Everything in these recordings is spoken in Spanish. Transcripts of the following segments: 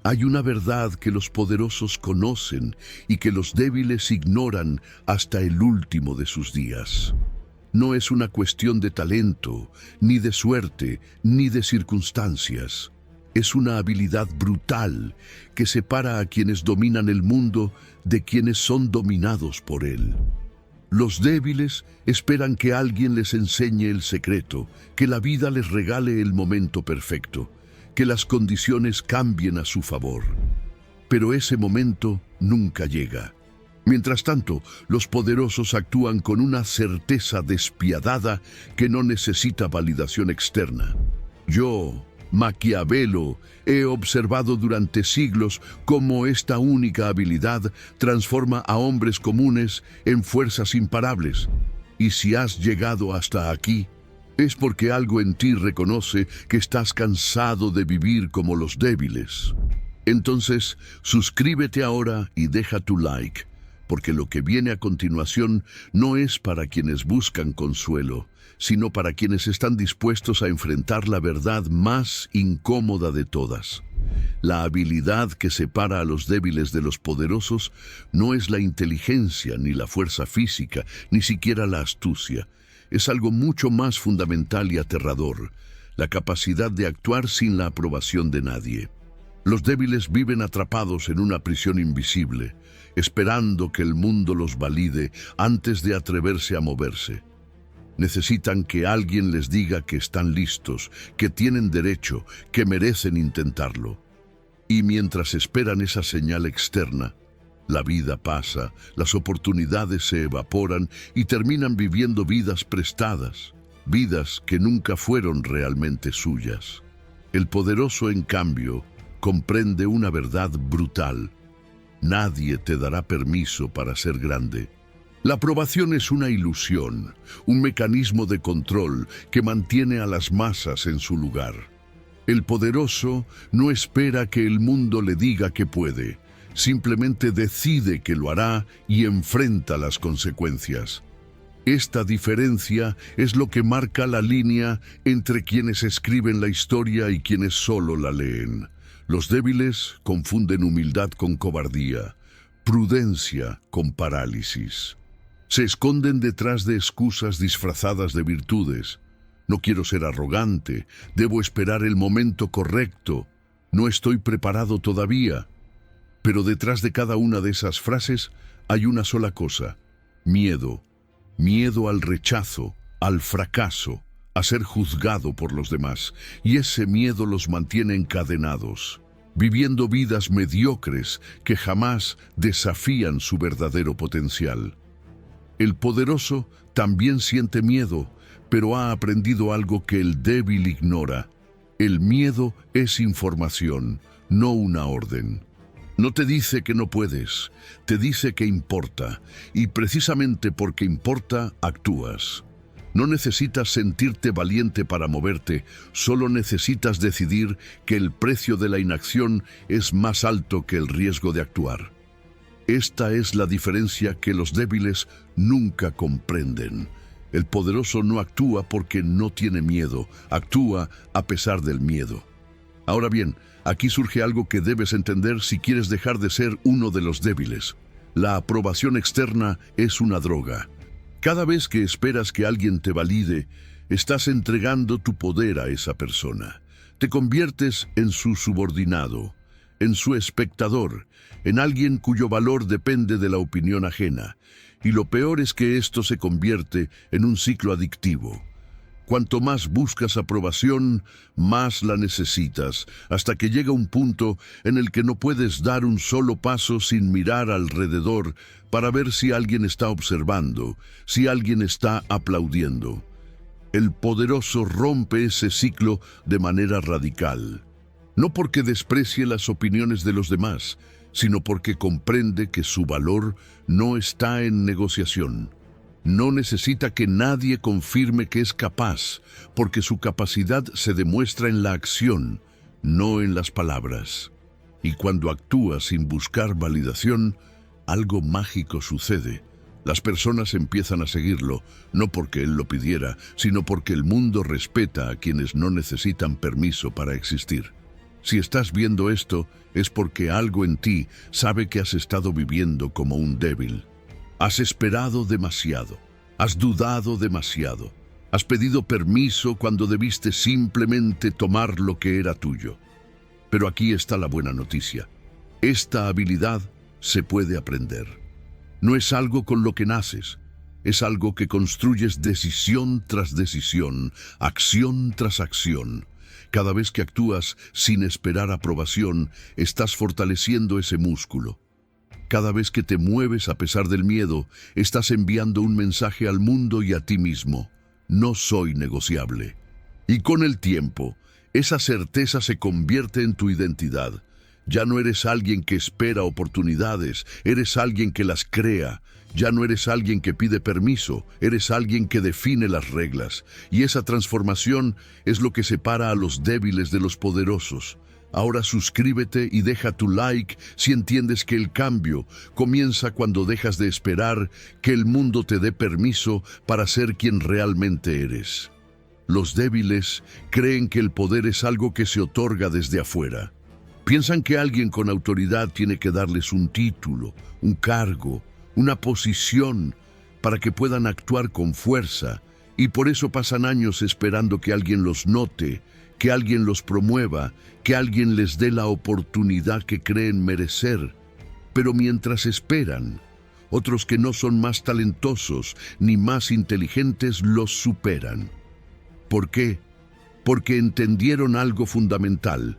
Hay una verdad que los poderosos conocen y que los débiles ignoran hasta el último de sus días. No es una cuestión de talento, ni de suerte, ni de circunstancias. Es una habilidad brutal que separa a quienes dominan el mundo de quienes son dominados por él. Los débiles esperan que alguien les enseñe el secreto, que la vida les regale el momento perfecto, que las condiciones cambien a su favor. Pero ese momento nunca llega. Mientras tanto, los poderosos actúan con una certeza despiadada que no necesita validación externa. Yo, Maquiavelo, he observado durante siglos cómo esta única habilidad transforma a hombres comunes en fuerzas imparables. Y si has llegado hasta aquí, es porque algo en ti reconoce que estás cansado de vivir como los débiles. Entonces, suscríbete ahora y deja tu like, porque lo que viene a continuación no es para quienes buscan consuelo, sino para quienes están dispuestos a enfrentar la verdad más incómoda de todas. La habilidad que separa a los débiles de los poderosos no es la inteligencia, ni la fuerza física, ni siquiera la astucia. Es algo mucho más fundamental y aterrador: la capacidad de actuar sin la aprobación de nadie. Los débiles viven atrapados en una prisión invisible, esperando que el mundo los valide antes de atreverse a moverse. Necesitan que alguien les diga que están listos, que tienen derecho, que merecen intentarlo. Y mientras esperan esa señal externa, la vida pasa, las oportunidades se evaporan y terminan viviendo vidas prestadas, vidas que nunca fueron realmente suyas. El poderoso, en cambio, comprende una verdad brutal: nadie te dará permiso para ser grande. La aprobación es una ilusión, un mecanismo de control que mantiene a las masas en su lugar. El poderoso no espera que el mundo le diga que puede, simplemente decide que lo hará y enfrenta las consecuencias. Esta diferencia es lo que marca la línea entre quienes escriben la historia y quienes solo la leen. Los débiles confunden humildad con cobardía, prudencia con parálisis. Se esconden detrás de excusas disfrazadas de virtudes. No quiero ser arrogante, debo esperar el momento correcto, no estoy preparado todavía. Pero detrás de cada una de esas frases hay una sola cosa: miedo. Miedo al rechazo, al fracaso, a ser juzgado por los demás. Y ese miedo los mantiene encadenados, viviendo vidas mediocres que jamás desafían su verdadero potencial. El poderoso también siente miedo, pero ha aprendido algo que el débil ignora. El miedo es información, no una orden. No te dice que no puedes, te dice que importa, y precisamente porque importa, actúas. No necesitas sentirte valiente para moverte, solo necesitas decidir que el precio de la inacción es más alto que el riesgo de actuar. Esta es la diferencia que los débiles nunca comprenden. El poderoso no actúa porque no tiene miedo, actúa a pesar del miedo. Ahora bien, aquí surge algo que debes entender si quieres dejar de ser uno de los débiles. La aprobación externa es una droga. Cada vez que esperas que alguien te valide, estás entregando tu poder a esa persona. Te conviertes en su subordinado, en su espectador, en alguien cuyo valor depende de la opinión ajena. Y lo peor es que esto se convierte en un ciclo adictivo. Cuanto más buscas aprobación, más la necesitas, hasta que llega un punto en el que no puedes dar un solo paso sin mirar alrededor para ver si alguien está observando, si alguien está aplaudiendo. El poderoso rompe ese ciclo de manera radical. No porque desprecie las opiniones de los demás, sino porque comprende que su valor no está en negociación. No necesita que nadie confirme que es capaz, porque su capacidad se demuestra en la acción, no en las palabras. Y cuando actúa sin buscar validación, algo mágico sucede. Las personas empiezan a seguirlo, no porque él lo pidiera, sino porque el mundo respeta a quienes no necesitan permiso para existir. Si estás viendo esto, es porque algo en ti sabe que has estado viviendo como un débil. Has esperado demasiado, has dudado demasiado, has pedido permiso cuando debiste simplemente tomar lo que era tuyo. Pero aquí está la buena noticia. Esta habilidad se puede aprender. No es algo con lo que naces, es algo que construyes decisión tras decisión, acción tras acción. Cada vez que actúas sin esperar aprobación, estás fortaleciendo ese músculo. Cada vez que te mueves a pesar del miedo, estás enviando un mensaje al mundo y a ti mismo. No soy negociable. Y con el tiempo, esa certeza se convierte en tu identidad. Ya no eres alguien que espera oportunidades, eres alguien que las crea. Ya no eres alguien que pide permiso, eres alguien que define las reglas. Y esa transformación es lo que separa a los débiles de los poderosos. Ahora suscríbete y deja tu like si entiendes que el cambio comienza cuando dejas de esperar que el mundo te dé permiso para ser quien realmente eres. Los débiles creen que el poder es algo que se otorga desde afuera. Piensan que alguien con autoridad tiene que darles un título, un cargo, una posición para que puedan actuar con fuerza, y por eso pasan años esperando que alguien los note, que alguien los promueva, que alguien les dé la oportunidad que creen merecer. Pero mientras esperan, otros que no son más talentosos ni más inteligentes los superan. ¿Por qué? Porque entendieron algo fundamental.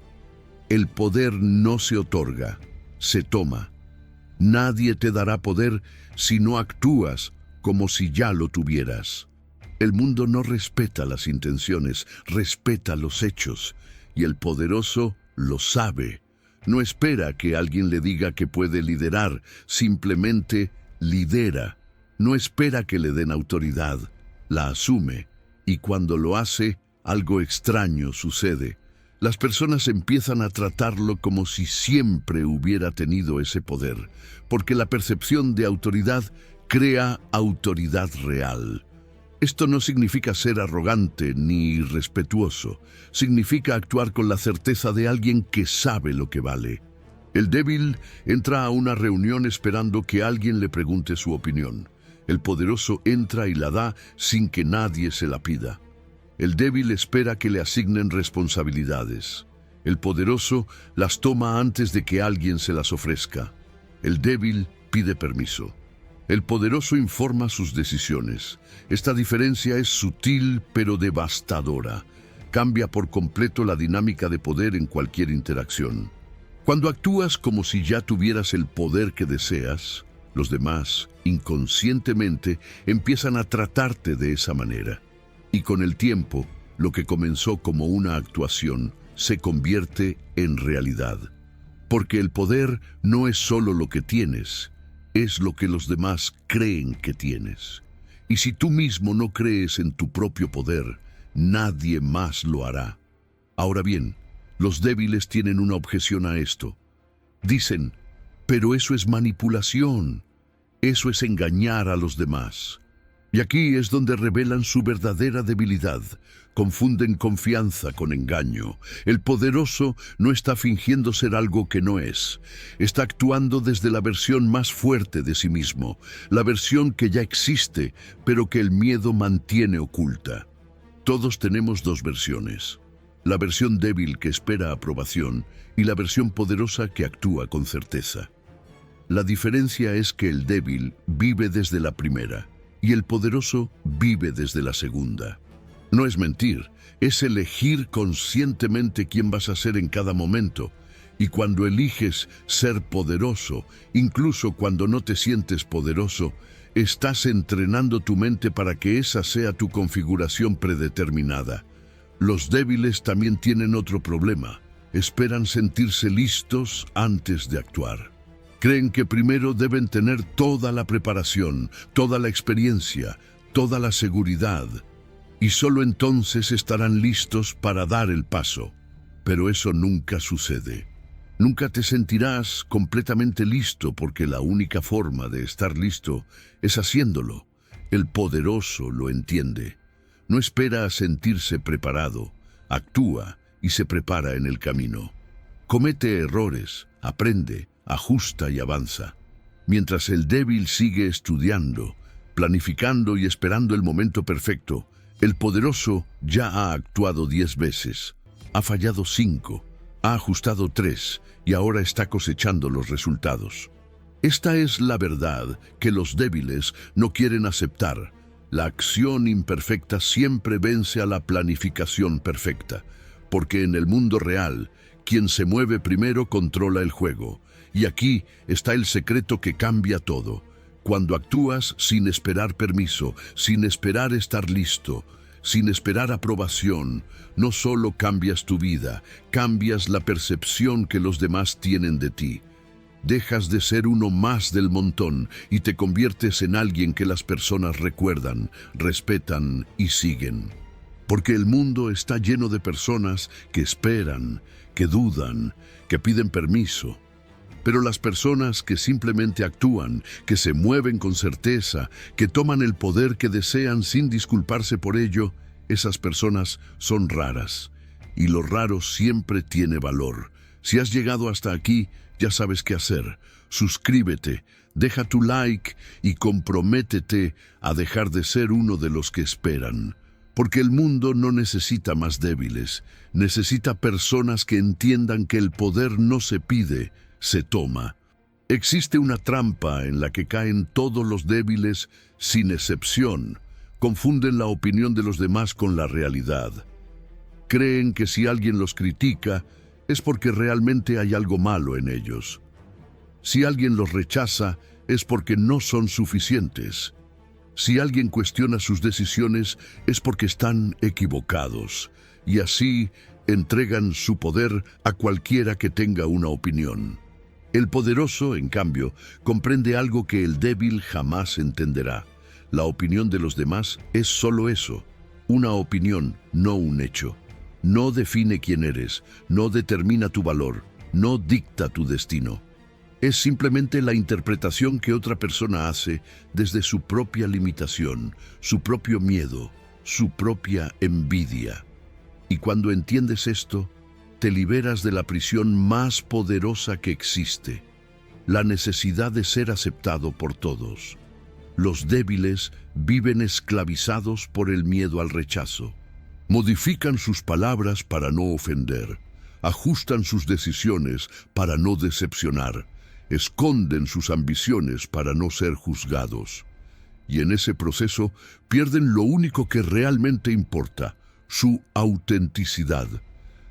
El poder no se otorga, se toma. Nadie te dará poder si no actúas como si ya lo tuvieras. El mundo no respeta las intenciones, respeta los hechos, y el poderoso lo sabe. No espera que alguien le diga que puede liderar, simplemente lidera. No espera que le den autoridad, la asume, y cuando lo hace, algo extraño sucede. Las personas empiezan a tratarlo como si siempre hubiera tenido ese poder, porque la percepción de autoridad crea autoridad real. Esto no significa ser arrogante ni irrespetuoso, significa actuar con la certeza de alguien que sabe lo que vale. El débil entra a una reunión esperando que alguien le pregunte su opinión. El poderoso entra y la da sin que nadie se la pida. El débil espera que le asignen responsabilidades. El poderoso las toma antes de que alguien se las ofrezca. El débil pide permiso. El poderoso informa sus decisiones. Esta diferencia es sutil pero devastadora. Cambia por completo la dinámica de poder en cualquier interacción. Cuando actúas como si ya tuvieras el poder que deseas, los demás, inconscientemente, empiezan a tratarte de esa manera. Y con el tiempo, lo que comenzó como una actuación se convierte en realidad. Porque el poder no es solo lo que tienes, es lo que los demás creen que tienes. Y si tú mismo no crees en tu propio poder, nadie más lo hará. Ahora bien, los débiles tienen una objeción a esto. Dicen, pero eso es manipulación, eso es engañar a los demás. Y aquí es donde revelan su verdadera debilidad. Confunden confianza con engaño. El poderoso no está fingiendo ser algo que no es. Está actuando desde la versión más fuerte de sí mismo, la versión que ya existe, pero que el miedo mantiene oculta. Todos tenemos dos versiones. La versión débil que espera aprobación y la versión poderosa que actúa con certeza. La diferencia es que el débil vive desde la primera y el poderoso vive desde la segunda. No es mentir, es elegir conscientemente quién vas a ser en cada momento. Y cuando eliges ser poderoso, incluso cuando no te sientes poderoso, estás entrenando tu mente para que esa sea tu configuración predeterminada. Los débiles también tienen otro problema. Esperan sentirse listos antes de actuar. Creen que primero deben tener toda la preparación, toda la experiencia, toda la seguridad, y solo entonces estarán listos para dar el paso. Pero eso nunca sucede. Nunca te sentirás completamente listo porque la única forma de estar listo es haciéndolo. El poderoso lo entiende. No espera a sentirse preparado, actúa y se prepara en el camino. Comete errores, aprende, ajusta y avanza. Mientras el débil sigue estudiando, planificando y esperando el momento perfecto, el poderoso ya ha actuado 10 veces, ha fallado 5, ha ajustado 3 y ahora está cosechando los resultados. Esta es la verdad que los débiles no quieren aceptar. La acción imperfecta siempre vence a la planificación perfecta, porque en el mundo real, quien se mueve primero controla el juego. Y aquí está el secreto que cambia todo. Cuando actúas sin esperar permiso, sin esperar estar listo, sin esperar aprobación, no solo cambias tu vida, cambias la percepción que los demás tienen de ti. Dejas de ser uno más del montón y te conviertes en alguien que las personas recuerdan, respetan y siguen. Porque el mundo está lleno de personas que esperan, que dudan, que piden permiso. Pero las personas que simplemente actúan, que se mueven con certeza, que toman el poder que desean sin disculparse por ello, esas personas son raras. Y lo raro siempre tiene valor. Si has llegado hasta aquí, ya sabes qué hacer. Suscríbete, deja tu like y comprométete a dejar de ser uno de los que esperan. Porque el mundo no necesita más débiles, necesita personas que entiendan que el poder no se pide, se toma. Existe una trampa en la que caen todos los débiles sin excepción. Confunden la opinión de los demás con la realidad. Creen que si alguien los critica, es porque realmente hay algo malo en ellos. Si alguien los rechaza, es porque no son suficientes. Si alguien cuestiona sus decisiones, es porque están equivocados. Y así entregan su poder a cualquiera que tenga una opinión. El poderoso, en cambio, comprende algo que el débil jamás entenderá. La opinión de los demás es solo eso, una opinión, no un hecho. No define quién eres, no determina tu valor, no dicta tu destino. Es simplemente la interpretación que otra persona hace desde su propia limitación, su propio miedo, su propia envidia. Y cuando entiendes esto, te liberas de la prisión más poderosa que existe, la necesidad de ser aceptado por todos. Los débiles viven esclavizados por el miedo al rechazo. Modifican sus palabras para no ofender, ajustan sus decisiones para no decepcionar, esconden sus ambiciones para no ser juzgados. Y en ese proceso pierden lo único que realmente importa, su autenticidad.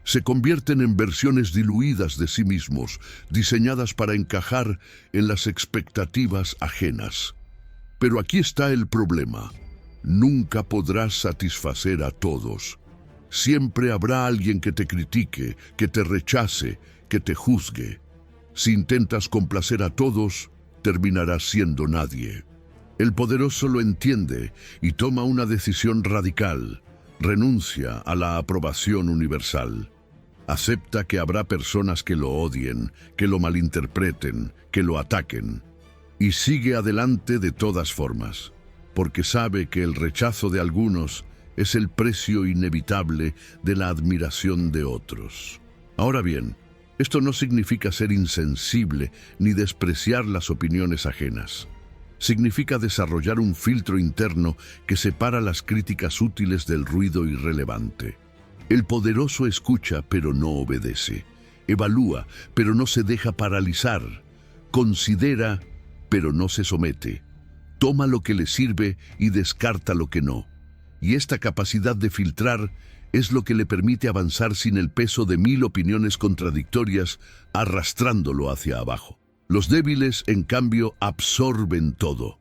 Se convierten en versiones diluidas de sí mismos, diseñadas para encajar en las expectativas ajenas. Pero aquí está el problema. Nunca podrás satisfacer a todos. Siempre habrá alguien que te critique, que te rechace, que te juzgue. Si intentas complacer a todos, terminarás siendo nadie. El poderoso lo entiende y toma una decisión radical. Renuncia a la aprobación universal. Acepta que habrá personas que lo odien, que lo malinterpreten, que lo ataquen. Y sigue adelante de todas formas, porque sabe que el rechazo de algunos es el precio inevitable de la admiración de otros. Ahora bien, esto no significa ser insensible ni despreciar las opiniones ajenas. Significa desarrollar un filtro interno que separa las críticas útiles del ruido irrelevante. El poderoso escucha pero no obedece, evalúa pero no se deja paralizar, considera pero no se somete, toma lo que le sirve y descarta lo que no. Y esta capacidad de filtrar es lo que le permite avanzar sin el peso de 1000 opiniones contradictorias, arrastrándolo hacia abajo. Los débiles, en cambio, absorben todo.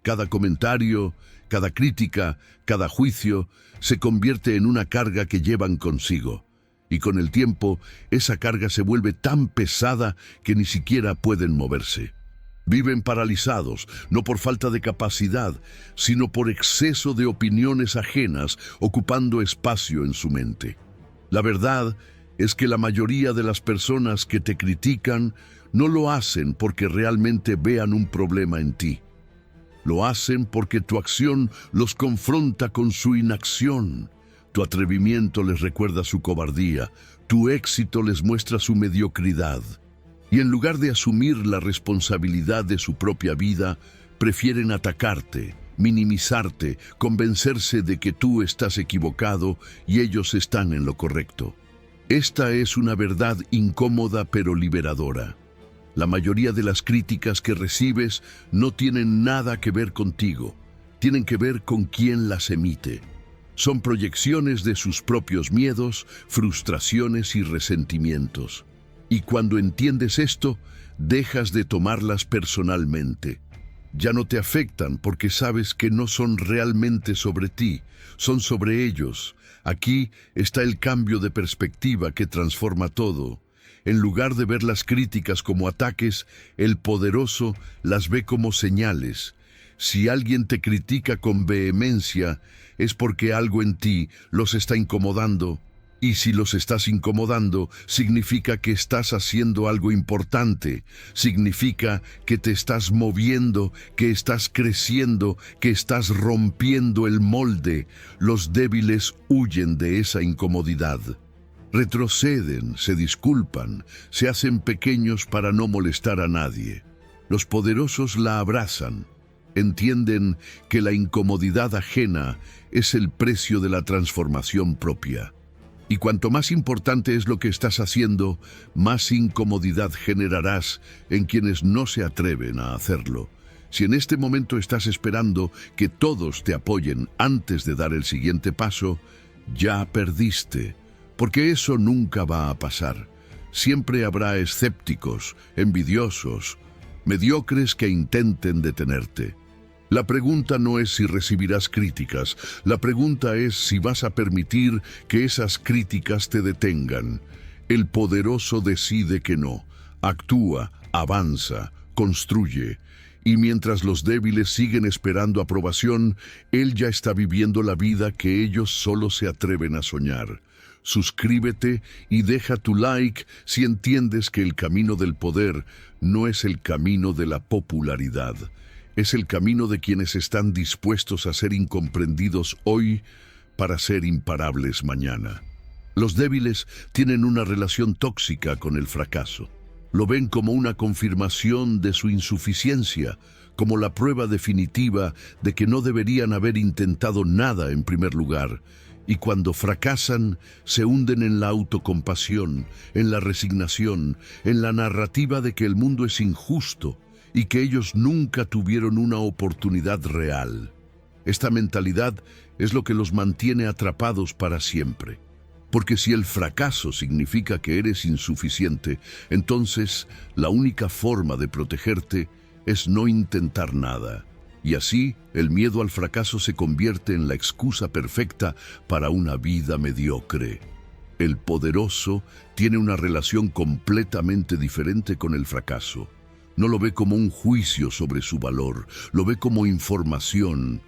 Cada comentario, cada crítica, cada juicio, se convierte en una carga que llevan consigo. Y con el tiempo, esa carga se vuelve tan pesada que ni siquiera pueden moverse. Viven paralizados, no por falta de capacidad, sino por exceso de opiniones ajenas ocupando espacio en su mente. La verdad es que la mayoría de las personas que te critican no lo hacen porque realmente vean un problema en ti. Lo hacen porque tu acción los confronta con su inacción, Tu atrevimiento les recuerda su cobardía, tu éxito les muestra su mediocridad. Y en lugar de asumir la responsabilidad de su propia vida, prefieren atacarte, minimizarte, convencerse de que tú estás equivocado y ellos están en lo correcto. Esta es una verdad incómoda pero liberadora. La mayoría de las críticas que recibes no tienen nada que ver contigo, tienen que ver con quien las emite. Son proyecciones de sus propios miedos, frustraciones y resentimientos. Y cuando entiendes esto, dejas de tomarlas personalmente. Ya no te afectan porque sabes que no son realmente sobre ti, son sobre ellos. Aquí está el cambio de perspectiva que transforma todo. En lugar de ver las críticas como ataques, el poderoso las ve como señales. Si alguien te critica con vehemencia, es porque algo en ti los está incomodando. Y si los estás incomodando, significa que estás haciendo algo importante. Significa que te estás moviendo, que estás creciendo, que estás rompiendo el molde. Los débiles huyen de esa incomodidad. Retroceden, se disculpan, se hacen pequeños para no molestar a nadie. Los poderosos la abrazan. Entienden que la incomodidad ajena es el precio de la transformación propia. Y cuanto más importante es lo que estás haciendo, más incomodidad generarás en quienes no se atreven a hacerlo. Si en este momento estás esperando que todos te apoyen antes de dar el siguiente paso, ya perdiste, porque eso nunca va a pasar. Siempre habrá escépticos, envidiosos, mediocres que intenten detenerte. La pregunta no es si recibirás críticas, la pregunta es si vas a permitir que esas críticas te detengan. El poderoso decide que no, actúa, avanza, construye, y mientras los débiles siguen esperando aprobación, él ya está viviendo la vida que ellos solo se atreven a soñar. Suscríbete y deja tu like si entiendes que el camino del poder no es el camino de la popularidad. Es el camino de quienes están dispuestos a ser incomprendidos hoy para ser imparables mañana. Los débiles tienen una relación tóxica con el fracaso. Lo ven como una confirmación de su insuficiencia, como la prueba definitiva de que no deberían haber intentado nada en primer lugar. Y cuando fracasan, se hunden en la autocompasión, en la resignación, en la narrativa de que el mundo es injusto y que ellos nunca tuvieron una oportunidad real. Esta mentalidad es lo que los mantiene atrapados para siempre. Porque si el fracaso significa que eres insuficiente, entonces la única forma de protegerte es no intentar nada. Y así, el miedo al fracaso se convierte en la excusa perfecta para una vida mediocre. El poderoso tiene una relación completamente diferente con el fracaso. No lo ve como un juicio sobre su valor, lo ve como información,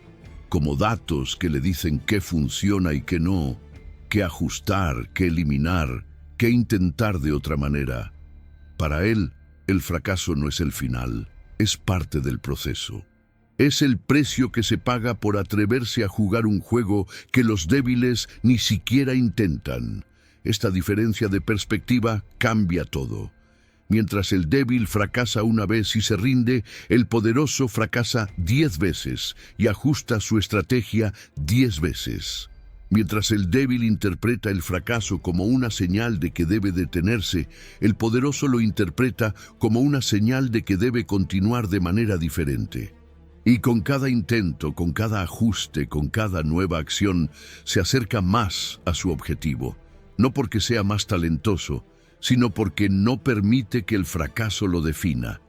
como datos que le dicen qué funciona y qué no, qué ajustar, qué eliminar, qué intentar de otra manera. Para él, el fracaso no es el final, es parte del proceso. Es el precio que se paga por atreverse a jugar un juego que los débiles ni siquiera intentan. Esta diferencia de perspectiva cambia todo. Mientras el débil fracasa una vez y se rinde, el poderoso fracasa 10 veces y ajusta su estrategia 10 veces. Mientras el débil interpreta el fracaso como una señal de que debe detenerse, el poderoso lo interpreta como una señal de que debe continuar de manera diferente. Y con cada intento, con cada ajuste, con cada nueva acción, se acerca más a su objetivo. No porque sea más talentoso, sino porque no permite que el fracaso lo defina.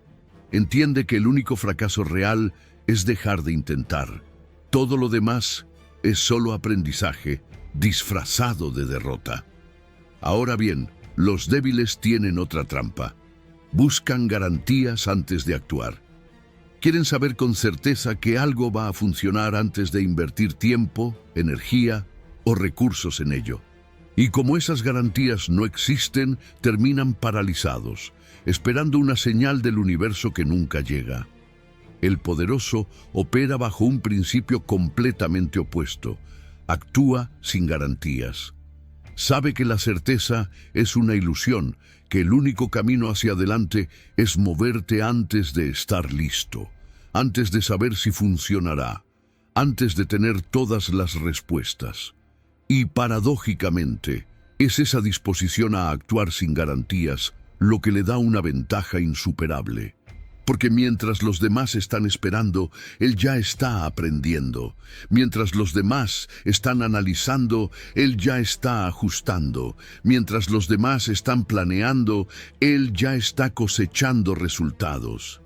Entiende que el único fracaso real es dejar de intentar. Todo lo demás es solo aprendizaje disfrazado de derrota. Ahora bien, los débiles tienen otra trampa. Buscan garantías antes de actuar. Quieren saber con certeza que algo va a funcionar antes de invertir tiempo, energía o recursos en ello. Y como esas garantías no existen, terminan paralizados, esperando una señal del universo que nunca llega. El poderoso opera bajo un principio completamente opuesto. actúa sin garantías. Sabe que la certeza es una ilusión, que el único camino hacia adelante es moverte antes de estar listo, antes de saber si funcionará, antes de tener todas las respuestas. Y paradójicamente, es esa disposición a actuar sin garantías lo que le da una ventaja insuperable. Porque mientras los demás están esperando, él ya está aprendiendo. Mientras los demás están analizando, él ya está ajustando. Mientras los demás están planeando, él ya está cosechando resultados.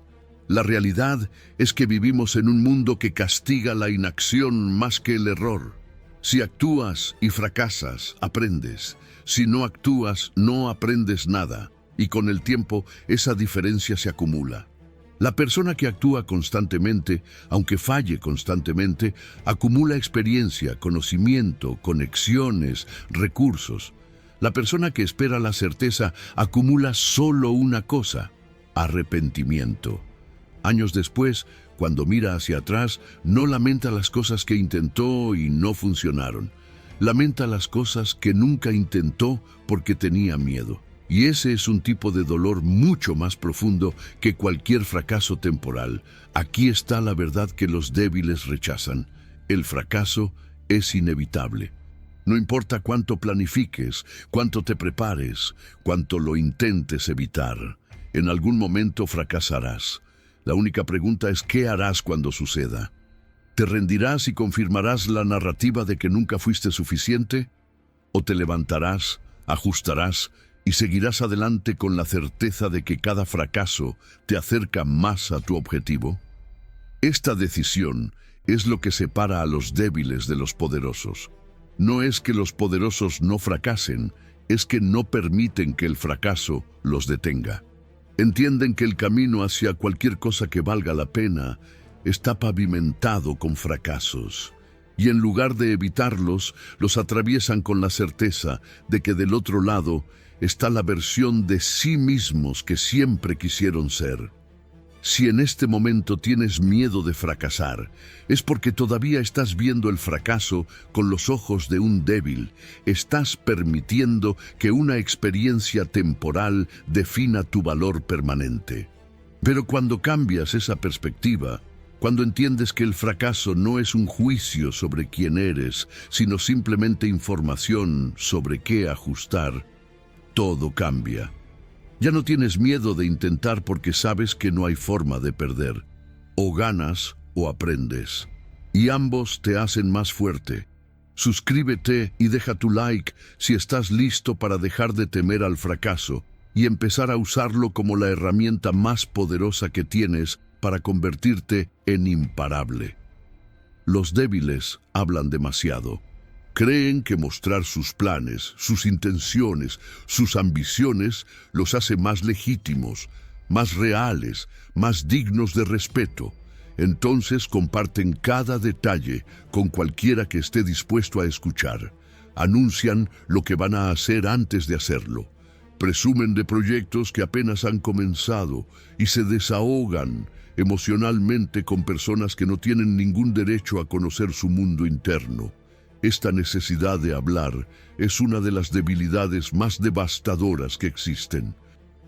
La realidad es que vivimos en un mundo que castiga la inacción más que el error. Si actúas y fracasas, aprendes. Si no actúas, no aprendes nada. Y con el tiempo, esa diferencia se acumula. La persona que actúa constantemente, aunque falle constantemente, acumula experiencia, conocimiento, conexiones, recursos. La persona que espera la certeza acumula solo una cosa: arrepentimiento. Años después, cuando mira hacia atrás, no lamenta las cosas que intentó y no funcionaron. Lamenta las cosas que nunca intentó porque tenía miedo. Y ese es un tipo de dolor mucho más profundo que cualquier fracaso temporal. Aquí está la verdad que los débiles rechazan. El fracaso es inevitable. No importa cuánto planifiques, cuánto te prepares, cuánto lo intentes evitar. En algún momento fracasarás. La única pregunta es ¿qué harás cuando suceda? ¿Te rendirás y confirmarás la narrativa de que nunca fuiste suficiente? ¿O te levantarás, ajustarás y seguirás adelante con la certeza de que cada fracaso te acerca más a tu objetivo? Esta decisión es lo que separa a los débiles de los poderosos. No es que los poderosos no fracasen, es que no permiten que el fracaso los detenga. Entienden que el camino hacia cualquier cosa que valga la pena está pavimentado con fracasos. Y en lugar de evitarlos, los atraviesan con la certeza de que del otro lado está la versión de sí mismos que siempre quisieron ser. Si en este momento tienes miedo de fracasar, es porque todavía estás viendo el fracaso con los ojos de un débil. Estás permitiendo que una experiencia temporal defina tu valor permanente. Pero cuando cambias esa perspectiva, cuando entiendes que el fracaso no es un juicio sobre quién eres, sino simplemente información sobre qué ajustar, todo cambia. Ya no tienes miedo de intentar porque sabes que no hay forma de perder. O ganas o aprendes. Y ambos te hacen más fuerte. Suscríbete y deja tu like si estás listo para dejar de temer al fracaso y empezar a usarlo como la herramienta más poderosa que tienes para convertirte en imparable. Los débiles hablan demasiado. Creen que mostrar sus planes, sus intenciones, sus ambiciones los hace más legítimos, más reales, más dignos de respeto. Entonces comparten cada detalle con cualquiera que esté dispuesto a escuchar. Anuncian lo que van a hacer antes de hacerlo. Presumen de proyectos que apenas han comenzado y se desahogan emocionalmente con personas que no tienen ningún derecho a conocer su mundo interno. Esta necesidad de hablar es una de las debilidades más devastadoras que existen,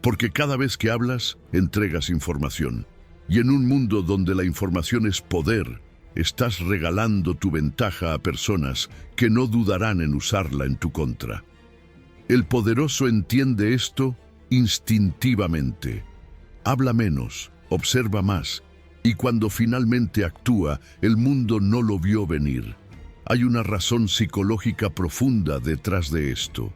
porque cada vez que hablas, entregas información. Y en un mundo donde la información es poder, estás regalando tu ventaja a personas que no dudarán en usarla en tu contra. El poderoso entiende esto instintivamente. Habla menos, observa más, y cuando finalmente actúa, el mundo no lo vio venir. Hay una razón psicológica profunda detrás de esto.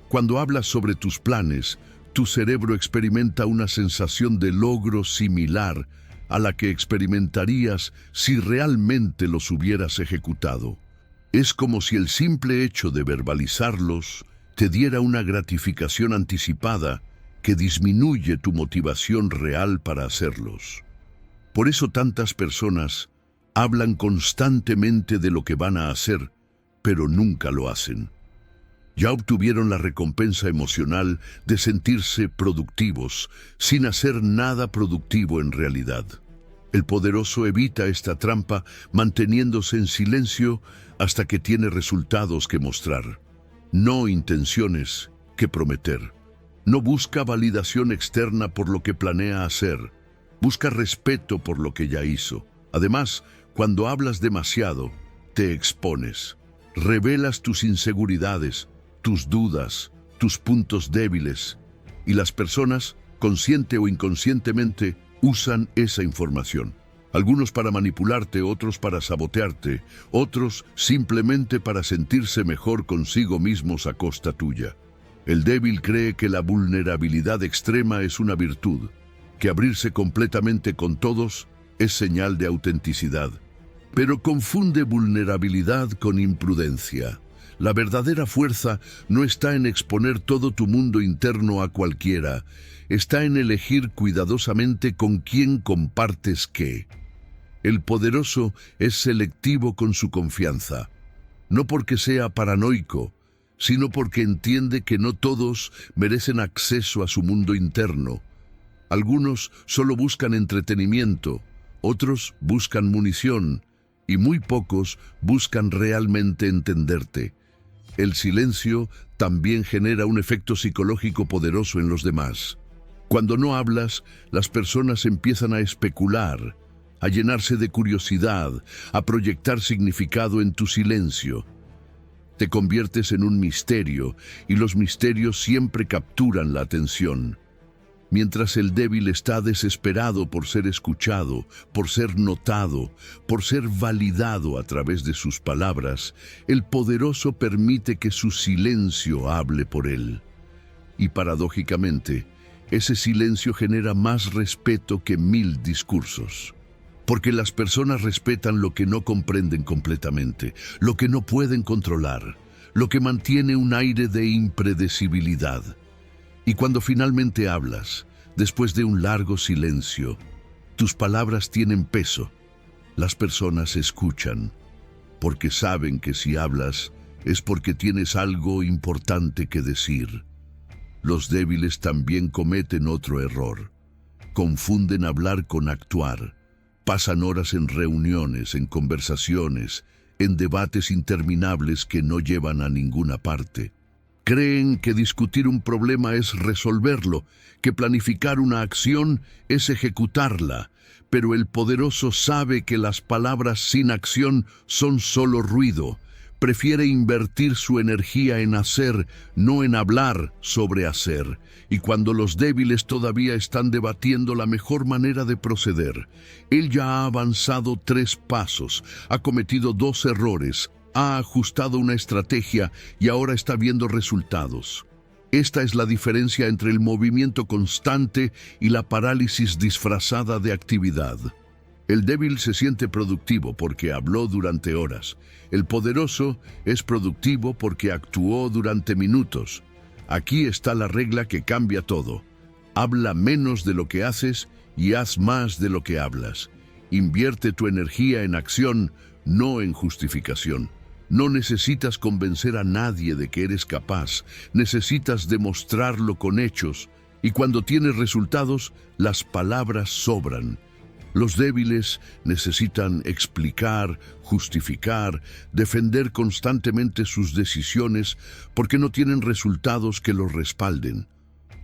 Cuando hablas sobre tus planes, tu cerebro experimenta una sensación de logro similar a la que experimentarías si realmente los hubieras ejecutado. Es como si el simple hecho de verbalizarlos te diera una gratificación anticipada que disminuye tu motivación real para hacerlos. Por eso tantas personas hablan constantemente de lo que van a hacer, pero nunca lo hacen. Ya obtuvieron la recompensa emocional de sentirse productivos, sin hacer nada productivo en realidad. El poderoso evita esta trampa manteniéndose en silencio hasta que tiene resultados que mostrar, no intenciones que prometer. No busca validación externa por lo que planea hacer, busca respeto por lo que ya hizo. Además, cuando hablas demasiado, te expones. Revelas tus inseguridades, tus dudas, tus puntos débiles, y las personas, consciente o inconscientemente, usan esa información. Algunos para manipularte, otros para sabotearte, otros simplemente para sentirse mejor consigo mismos a costa tuya. El débil cree que la vulnerabilidad extrema es una virtud, que abrirse completamente con todos es señal de autenticidad. Pero confunde vulnerabilidad con imprudencia. La verdadera fuerza no está en exponer todo tu mundo interno a cualquiera, está en elegir cuidadosamente con quién compartes qué. El poderoso es selectivo con su confianza, no porque sea paranoico, sino porque entiende que no todos merecen acceso a su mundo interno. Algunos solo buscan entretenimiento, otros buscan munición, y muy pocos buscan realmente entenderte. El silencio también genera un efecto psicológico poderoso en los demás. Cuando no hablas, las personas empiezan a especular, a llenarse de curiosidad, a proyectar significado en tu silencio. Te conviertes en un misterio, y los misterios siempre capturan la atención. Mientras el débil está desesperado por ser escuchado, por ser notado, por ser validado a través de sus palabras, el poderoso permite que su silencio hable por él. Y paradójicamente, ese silencio genera más respeto que 1000 discursos. Porque las personas respetan lo que no comprenden completamente, lo que no pueden controlar, lo que mantiene un aire de impredecibilidad. Y cuando finalmente hablas, después de un largo silencio, tus palabras tienen peso. Las personas escuchan, porque saben que si hablas es porque tienes algo importante que decir. Los débiles también cometen otro error. Confunden hablar con actuar. Pasan horas en reuniones, en conversaciones, en debates interminables que no llevan a ninguna parte. Creen que discutir un problema es resolverlo, que planificar una acción es ejecutarla, pero el poderoso sabe que las palabras sin acción son solo ruido. Prefiere invertir su energía en hacer, no en hablar sobre hacer. Y cuando los débiles todavía están debatiendo la mejor manera de proceder, él ya ha avanzado 3 pasos, ha cometido 2 errores, ha ajustado una estrategia y ahora está viendo resultados. Esta es la diferencia entre el movimiento constante y la parálisis disfrazada de actividad. El débil se siente productivo porque habló durante horas. El poderoso es productivo porque actuó durante minutos. Aquí está la regla que cambia todo. Habla menos de lo que haces y haz más de lo que hablas. Invierte tu energía en acción, no en justificación. No necesitas convencer a nadie de que eres capaz. Necesitas demostrarlo con hechos. Y cuando tienes resultados, las palabras sobran. Los débiles necesitan explicar, justificar, defender constantemente sus decisiones porque no tienen resultados que los respalden.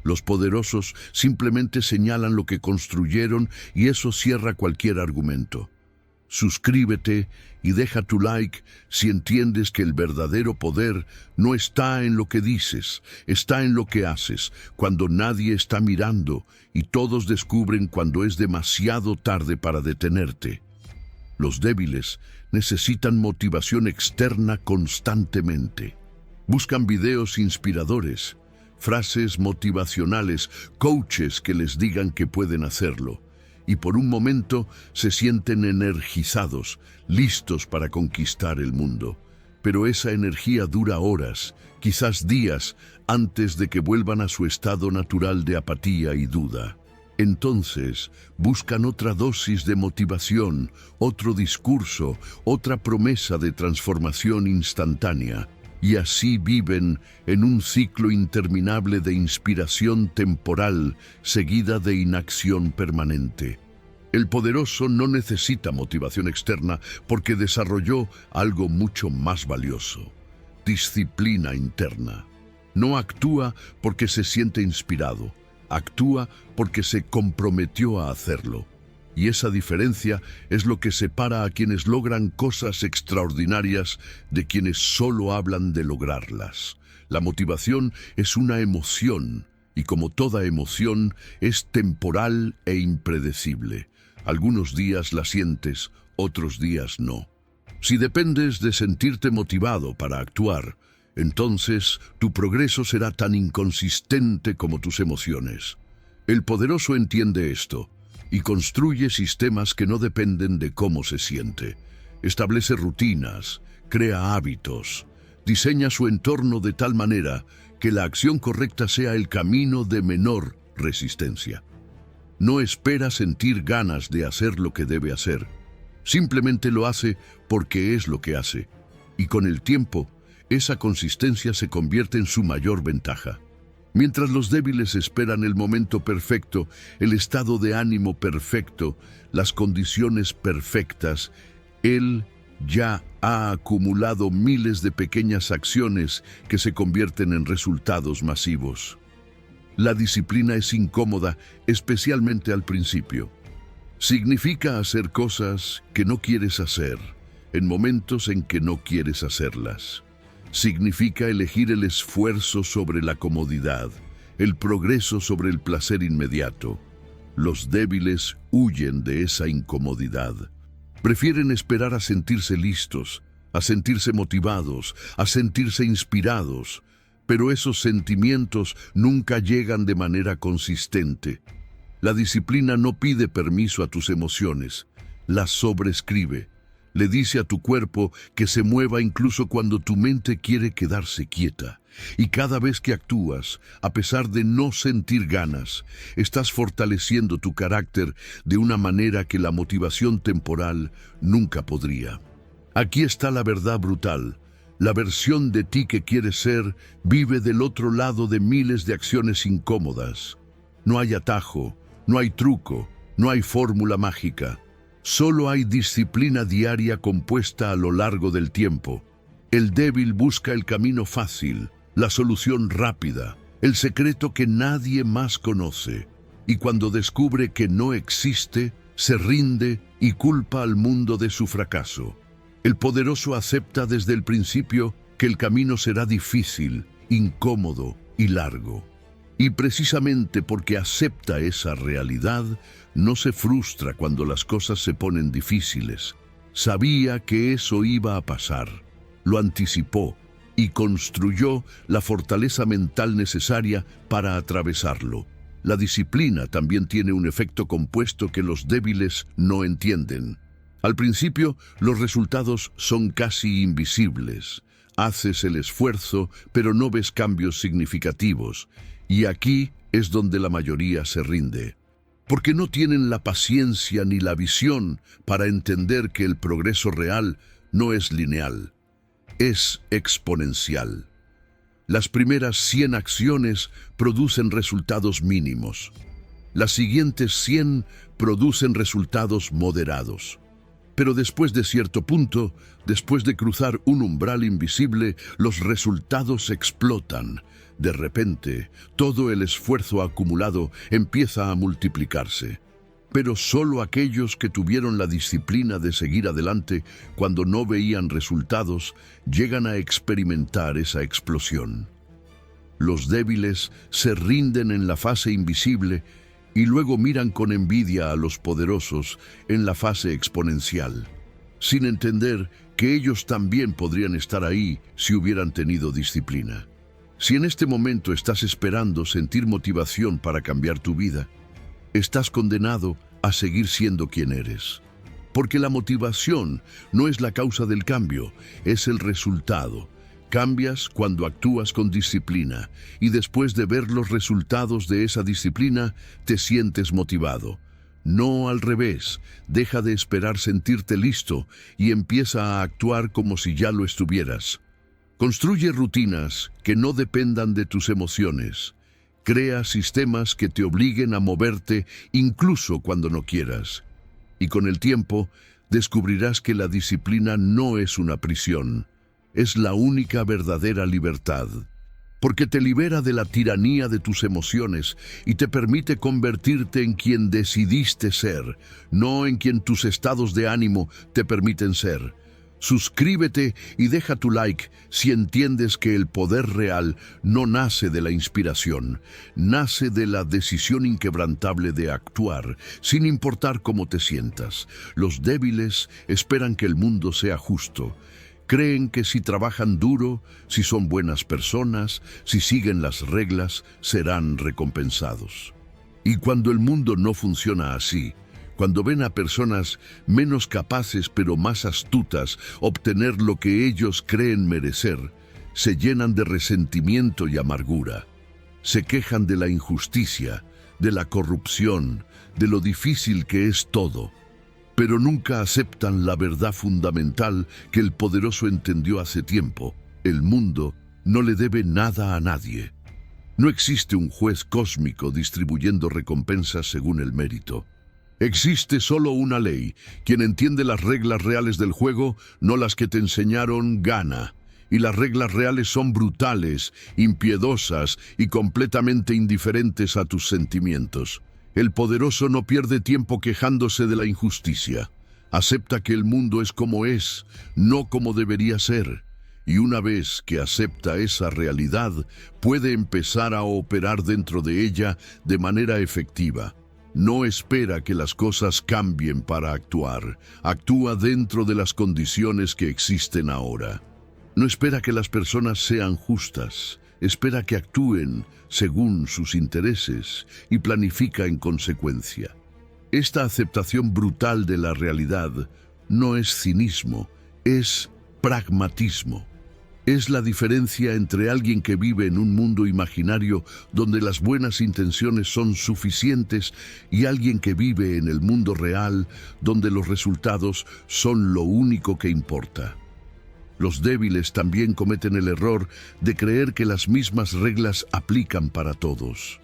Los poderosos simplemente señalan lo que construyeron y eso cierra cualquier argumento. Suscríbete y deja tu like si entiendes que el verdadero poder no está en lo que dices, está en lo que haces, cuando nadie está mirando y todos descubren cuando es demasiado tarde para detenerte. Los débiles necesitan motivación externa constantemente. Buscan videos inspiradores, frases motivacionales, coaches que les digan que pueden hacerlo. Y por un momento se sienten energizados, listos para conquistar el mundo. Pero esa energía dura horas, quizás días, antes de que vuelvan a su estado natural de apatía y duda. Entonces, buscan otra dosis de motivación, otro discurso, otra promesa de transformación instantánea. Y así viven en un ciclo interminable de inspiración temporal seguida de inacción permanente. El poderoso no necesita motivación externa porque desarrolló algo mucho más valioso: disciplina interna. No actúa porque se siente inspirado, actúa porque se comprometió a hacerlo. Y esa diferencia es lo que separa a quienes logran cosas extraordinarias de quienes solo hablan de lograrlas. La motivación es una emoción, y como toda emoción, es temporal e impredecible. Algunos días la sientes, otros días no. Si dependes de sentirte motivado para actuar, entonces tu progreso será tan inconsistente como tus emociones. El poderoso entiende esto y construye sistemas que no dependen de cómo se siente. Establece rutinas, crea hábitos, diseña su entorno de tal manera que la acción correcta sea el camino de menor resistencia. No espera sentir ganas de hacer lo que debe hacer. Simplemente lo hace porque es lo que hace. Y con el tiempo, esa consistencia se convierte en su mayor ventaja. Mientras los débiles esperan el momento perfecto, el estado de ánimo perfecto, las condiciones perfectas, él ya ha acumulado miles de pequeñas acciones que se convierten en resultados masivos. La disciplina es incómoda, especialmente al principio. Significa hacer cosas que no quieres hacer, en momentos en que no quieres hacerlas. Significa elegir el esfuerzo sobre la comodidad, el progreso sobre el placer inmediato. Los débiles huyen de esa incomodidad. Prefieren esperar a sentirse listos, a sentirse motivados, a sentirse inspirados, pero esos sentimientos nunca llegan de manera consistente. La disciplina no pide permiso a tus emociones, las sobrescribe. Le dice a tu cuerpo que se mueva incluso cuando tu mente quiere quedarse quieta. Y cada vez que actúas, a pesar de no sentir ganas, estás fortaleciendo tu carácter de una manera que la motivación temporal nunca podría. Aquí está la verdad brutal. La versión de ti que quieres ser vive del otro lado de miles de acciones incómodas. No hay atajo, no hay truco, no hay fórmula mágica. Solo hay disciplina diaria compuesta a lo largo del tiempo. El débil busca el camino fácil, la solución rápida, el secreto que nadie más conoce. Y cuando descubre que no existe, se rinde y culpa al mundo de su fracaso. El poderoso acepta desde el principio que el camino será difícil, incómodo y largo. Y precisamente porque acepta esa realidad, no se frustra cuando las cosas se ponen difíciles. Sabía que eso iba a pasar, lo anticipó y construyó la fortaleza mental necesaria para atravesarlo. La disciplina también tiene un efecto compuesto que los débiles no entienden. Al principio, los resultados son casi invisibles. Haces el esfuerzo, pero no ves cambios significativos. Y aquí es donde la mayoría se rinde. Porque no tienen la paciencia ni la visión para entender que el progreso real no es lineal, es exponencial. Las primeras 100 acciones producen resultados mínimos. Las siguientes 100 producen resultados moderados. Pero después de cierto punto, después de cruzar un umbral invisible, los resultados explotan. De repente, todo el esfuerzo acumulado empieza a multiplicarse. Pero solo aquellos que tuvieron la disciplina de seguir adelante cuando no veían resultados llegan a experimentar esa explosión. Los débiles se rinden en la fase invisible y luego miran con envidia a los poderosos en la fase exponencial, sin entender que ellos también podrían estar ahí si hubieran tenido disciplina. Si en este momento estás esperando sentir motivación para cambiar tu vida, estás condenado a seguir siendo quien eres. Porque la motivación no es la causa del cambio, es el resultado. Cambias cuando actúas con disciplina y después de ver los resultados de esa disciplina, te sientes motivado. No al revés, deja de esperar sentirte listo y empieza a actuar como si ya lo estuvieras. Construye rutinas que no dependan de tus emociones. Crea sistemas que te obliguen a moverte incluso cuando no quieras. Y con el tiempo, descubrirás que la disciplina no es una prisión, es la única verdadera libertad, porque te libera de la tiranía de tus emociones y te permite convertirte en quien decidiste ser, no en quien tus estados de ánimo te permiten ser. Suscríbete y deja tu like si entiendes que el poder real no nace de la inspiración, nace de la decisión inquebrantable de actuar, sin importar cómo te sientas. Los débiles esperan que el mundo sea justo. Creen que si trabajan duro, si son buenas personas, si siguen las reglas, serán recompensados. Y cuando el mundo no funciona así, cuando ven a personas menos capaces pero más astutas obtener lo que ellos creen merecer, se llenan de resentimiento y amargura. Se quejan de la injusticia, de la corrupción, de lo difícil que es todo, pero nunca aceptan la verdad fundamental que el poderoso entendió hace tiempo. El mundo no le debe nada a nadie. No existe un juez cósmico distribuyendo recompensas según el mérito. Existe solo una ley. Quien entiende las reglas reales del juego, no las que te enseñaron, gana. Y las reglas reales son brutales, impiedosas y completamente indiferentes a tus sentimientos. El poderoso no pierde tiempo quejándose de la injusticia. Acepta que el mundo es como es, no como debería ser. Y una vez que acepta esa realidad, puede empezar a operar dentro de ella de manera efectiva. No espera que las cosas cambien para actuar. Actúa dentro de las condiciones que existen ahora. No espera que las personas sean justas. Espera que actúen según sus intereses y planifica en consecuencia. Esta aceptación brutal de la realidad no es cinismo, es pragmatismo. Es la diferencia entre alguien que vive en un mundo imaginario donde las buenas intenciones son suficientes y alguien que vive en el mundo real donde los resultados son lo único que importa. Los débiles también cometen el error de creer que las mismas reglas aplican para todos.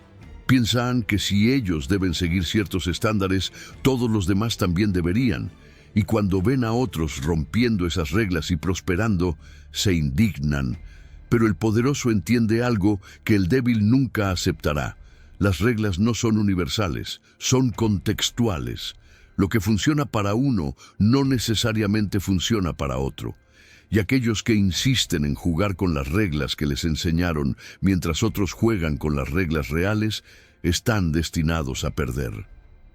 Piensan que si ellos deben seguir ciertos estándares, todos los demás también deberían. Y cuando ven a otros rompiendo esas reglas y prosperando, se indignan. Pero el poderoso entiende algo que el débil nunca aceptará. Las reglas no son universales, son contextuales. Lo que funciona para uno no necesariamente funciona para otro. Y aquellos que insisten en jugar con las reglas que les enseñaron mientras otros juegan con las reglas reales, están destinados a perder.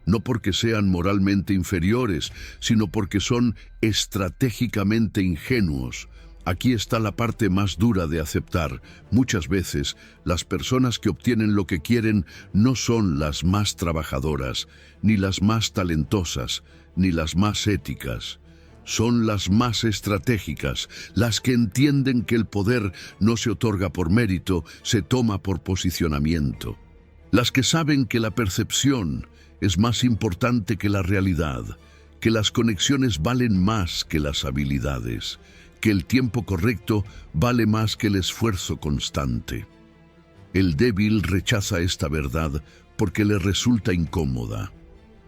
No porque sean moralmente inferiores, sino porque son estratégicamente ingenuos. Aquí está la parte más dura de aceptar. Muchas veces, las personas que obtienen lo que quieren no son las más trabajadoras, ni las más talentosas, ni las más éticas. Son las más estratégicas, las que entienden que el poder no se otorga por mérito, se toma por posicionamiento. Las que saben que la percepción es más importante que la realidad, que las conexiones valen más que las habilidades, que el tiempo correcto vale más que el esfuerzo constante. El débil rechaza esta verdad porque le resulta incómoda.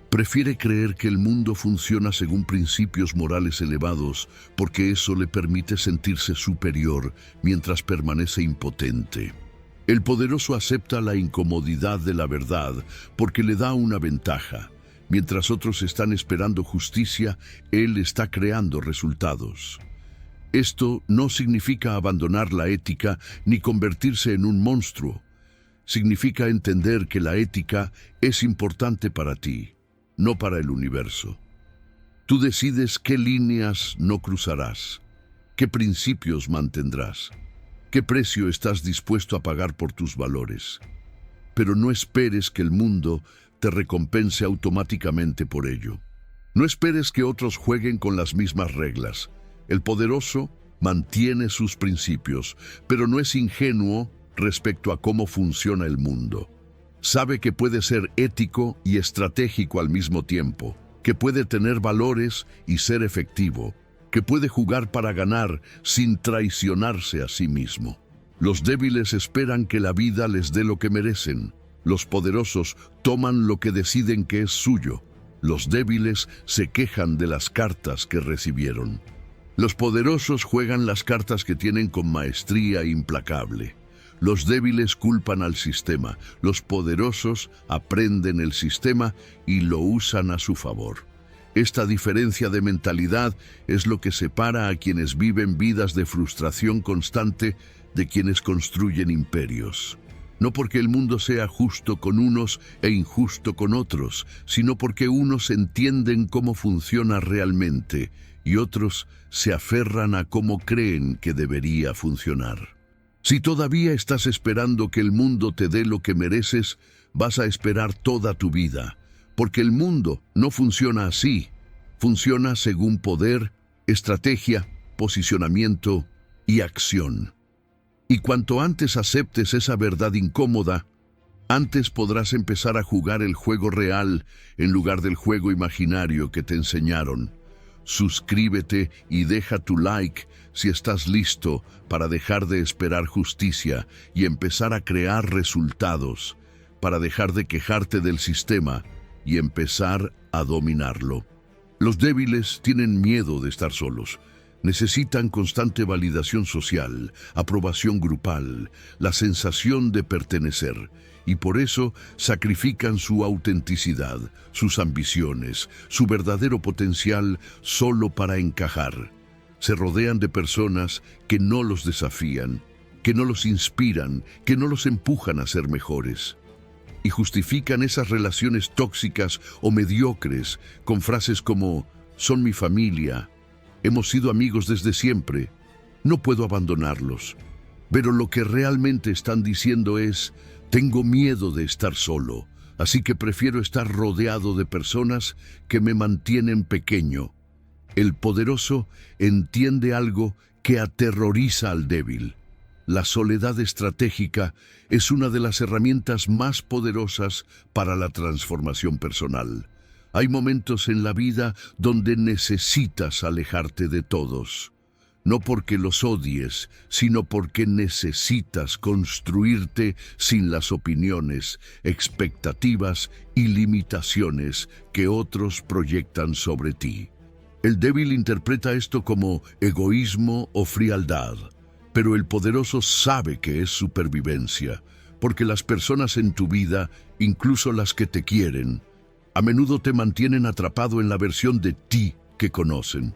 Prefiere creer que el mundo funciona según principios morales elevados porque eso le permite sentirse superior mientras permanece impotente. El poderoso acepta la incomodidad de la verdad porque le da una ventaja. Mientras otros están esperando justicia, él está creando resultados. Esto no significa abandonar la ética ni convertirse en un monstruo. Significa entender que la ética es importante para ti, no para el universo. Tú decides qué líneas no cruzarás, qué principios mantendrás, qué precio estás dispuesto a pagar por tus valores. Pero no esperes que el mundo te recompense automáticamente por ello. No esperes que otros jueguen con las mismas reglas. El poderoso mantiene sus principios, pero no es ingenuo respecto a cómo funciona el mundo. Sabe que puede ser ético y estratégico al mismo tiempo, que puede tener valores y ser efectivo, que puede jugar para ganar sin traicionarse a sí mismo. Los débiles esperan que la vida les dé lo que merecen. Los poderosos toman lo que deciden que es suyo. Los débiles se quejan de las cartas que recibieron. Los poderosos juegan las cartas que tienen con maestría implacable. Los débiles culpan al sistema, los poderosos aprenden el sistema y lo usan a su favor. Esta diferencia de mentalidad es lo que separa a quienes viven vidas de frustración constante de quienes construyen imperios. No porque el mundo sea justo con unos e injusto con otros, sino porque unos entienden cómo funciona realmente y otros se aferran a cómo creen que debería funcionar. Si todavía estás esperando que el mundo te dé lo que mereces, vas a esperar toda tu vida, porque el mundo no funciona así. Funciona según poder, estrategia, posicionamiento y acción. Y cuanto antes aceptes esa verdad incómoda, antes podrás empezar a jugar el juego real en lugar del juego imaginario que te enseñaron. Suscríbete y deja tu like si estás listo para dejar de esperar justicia y empezar a crear resultados, para dejar de quejarte del sistema y empezar a dominarlo. Los débiles tienen miedo de estar solos. Necesitan constante validación social, aprobación grupal, la sensación de pertenecer, y por eso sacrifican su autenticidad, sus ambiciones, su verdadero potencial solo para encajar. Se rodean de personas que no los desafían, que no los inspiran, que no los empujan a ser mejores. Y justifican esas relaciones tóxicas o mediocres con frases como «son mi familia», «hemos sido amigos desde siempre», «no puedo abandonarlos». Pero lo que realmente están diciendo es «tengo miedo de estar solo, así que prefiero estar rodeado de personas que me mantienen pequeño». El poderoso entiende algo que aterroriza al débil. La soledad estratégica es una de las herramientas más poderosas para la transformación personal. Hay momentos en la vida donde necesitas alejarte de todos. No porque los odies, sino porque necesitas construirte sin las opiniones, expectativas y limitaciones que otros proyectan sobre ti. El débil interpreta esto como egoísmo o frialdad, pero el poderoso sabe que es supervivencia, porque las personas en tu vida, incluso las que te quieren, a menudo te mantienen atrapado en la versión de ti que conocen.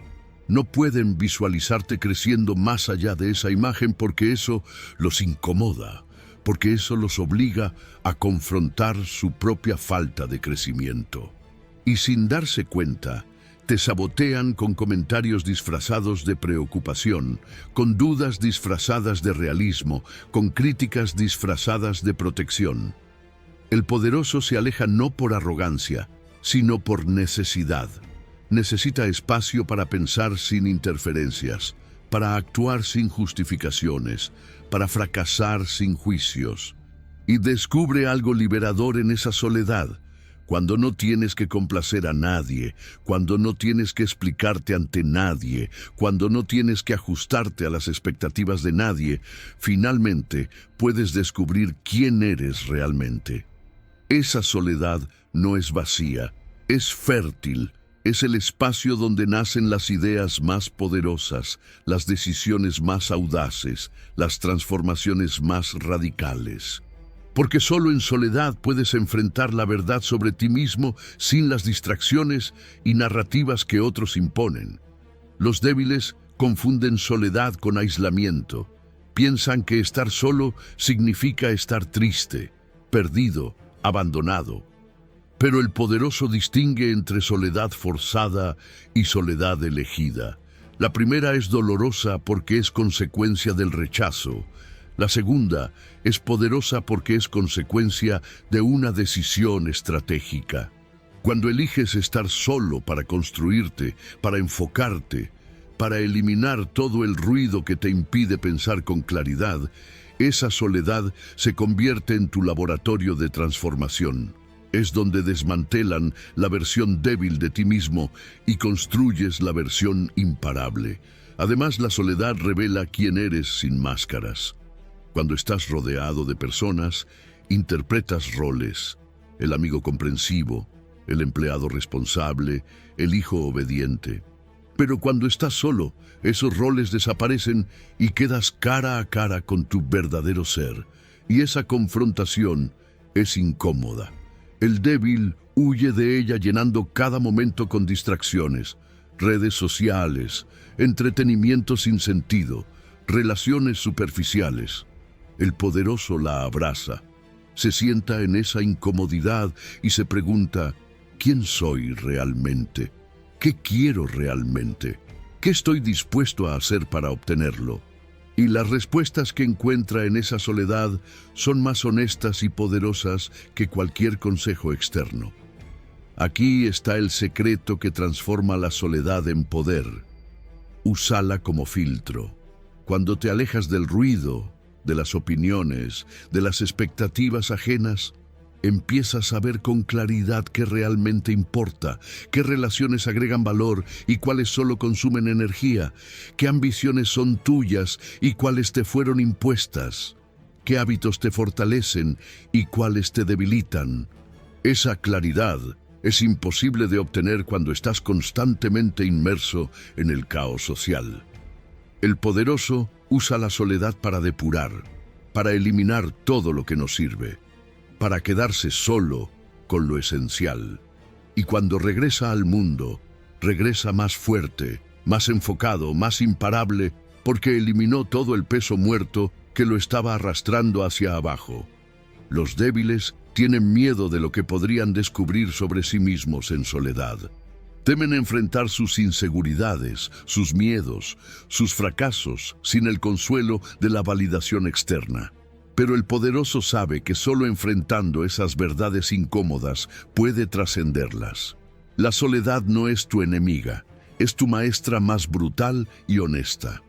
No pueden visualizarte creciendo más allá de esa imagen porque eso los incomoda, porque eso los obliga a confrontar su propia falta de crecimiento. Y sin darse cuenta, te sabotean con comentarios disfrazados de preocupación, con dudas disfrazadas de realismo, con críticas disfrazadas de protección. El poderoso se aleja no por arrogancia, sino por necesidad. Necesita espacio para pensar sin interferencias, para actuar sin justificaciones, para fracasar sin juicios. Y descubre algo liberador en esa soledad. Cuando no tienes que complacer a nadie, cuando no tienes que explicarte ante nadie, cuando no tienes que ajustarte a las expectativas de nadie, finalmente puedes descubrir quién eres realmente. Esa soledad no es vacía, es fértil, es el espacio donde nacen las ideas más poderosas, las decisiones más audaces, las transformaciones más radicales. Porque solo en soledad puedes enfrentar la verdad sobre ti mismo sin las distracciones y narrativas que otros imponen. Los débiles confunden soledad con aislamiento. Piensan que estar solo significa estar triste, perdido, abandonado. Pero el poderoso distingue entre soledad forzada y soledad elegida. La primera es dolorosa porque es consecuencia del rechazo. La segunda es poderosa porque es consecuencia de una decisión estratégica. Cuando eliges estar solo para construirte, para enfocarte, para eliminar todo el ruido que te impide pensar con claridad, esa soledad se convierte en tu laboratorio de transformación. Es donde desmantelan la versión débil de ti mismo y construyes la versión imparable. Además, la soledad revela quién eres sin máscaras. Cuando estás rodeado de personas, interpretas roles: el amigo comprensivo, el empleado responsable, el hijo obediente. Pero cuando estás solo, esos roles desaparecen y quedas cara a cara con tu verdadero ser. Y esa confrontación es incómoda. El débil huye de ella llenando cada momento con distracciones, redes sociales, entretenimiento sin sentido, relaciones superficiales. El poderoso la abraza, se sienta en esa incomodidad y se pregunta, ¿quién soy realmente? ¿Qué quiero realmente? ¿Qué estoy dispuesto a hacer para obtenerlo? Y las respuestas que encuentra en esa soledad son más honestas y poderosas que cualquier consejo externo. Aquí está el secreto que transforma la soledad en poder. Úsala como filtro. Cuando te alejas del ruido, de las opiniones, de las expectativas ajenas, empiezas a ver con claridad qué realmente importa, qué relaciones agregan valor y cuáles solo consumen energía, qué ambiciones son tuyas y cuáles te fueron impuestas, qué hábitos te fortalecen y cuáles te debilitan. Esa claridad es imposible de obtener cuando estás constantemente inmerso en el caos social. El poderoso usa la soledad para depurar, para eliminar todo lo que no sirve, para quedarse solo con lo esencial. Y cuando regresa al mundo, regresa más fuerte, más enfocado, más imparable, porque eliminó todo el peso muerto que lo estaba arrastrando hacia abajo. Los débiles tienen miedo de lo que podrían descubrir sobre sí mismos en soledad. Temen enfrentar sus inseguridades, sus miedos, sus fracasos, sin el consuelo de la validación externa. Pero el poderoso sabe que solo enfrentando esas verdades incómodas puede trascenderlas. La soledad no es tu enemiga, es tu maestra más brutal y honesta.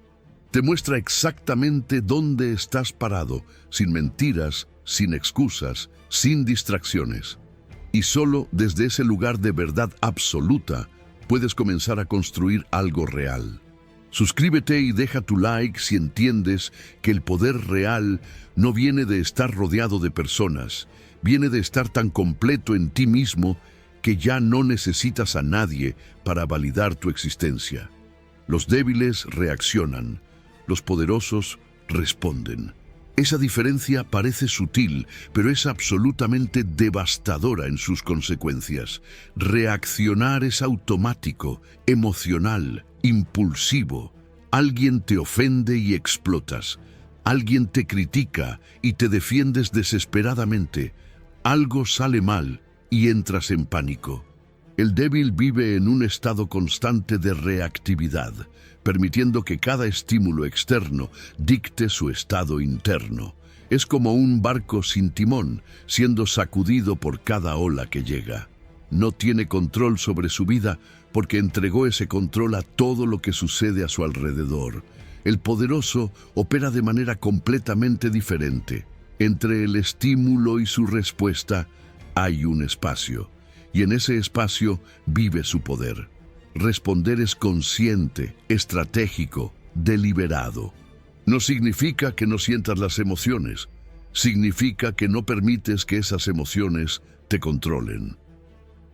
Te muestra exactamente dónde estás parado, sin mentiras, sin excusas, sin distracciones. Y solo desde ese lugar de verdad absoluta puedes comenzar a construir algo real. Suscríbete y deja tu like si entiendes que el poder real no viene de estar rodeado de personas, viene de estar tan completo en ti mismo que ya no necesitas a nadie para validar tu existencia. Los débiles reaccionan, los poderosos responden. Esa diferencia parece sutil, pero es absolutamente devastadora en sus consecuencias. Reaccionar es automático, emocional, impulsivo. Alguien te ofende y explotas. Alguien te critica y te defiendes desesperadamente. Algo sale mal y entras en pánico. El débil vive en un estado constante de reactividad, permitiendo que cada estímulo externo dicte su estado interno. Es como un barco sin timón, siendo sacudido por cada ola que llega. No tiene control sobre su vida porque entregó ese control a todo lo que sucede a su alrededor. El poderoso opera de manera completamente diferente. Entre el estímulo y su respuesta hay un espacio, y en ese espacio vive su poder. Responder es consciente, estratégico, deliberado. No significa que no sientas las emociones, significa que no permites que esas emociones te controlen.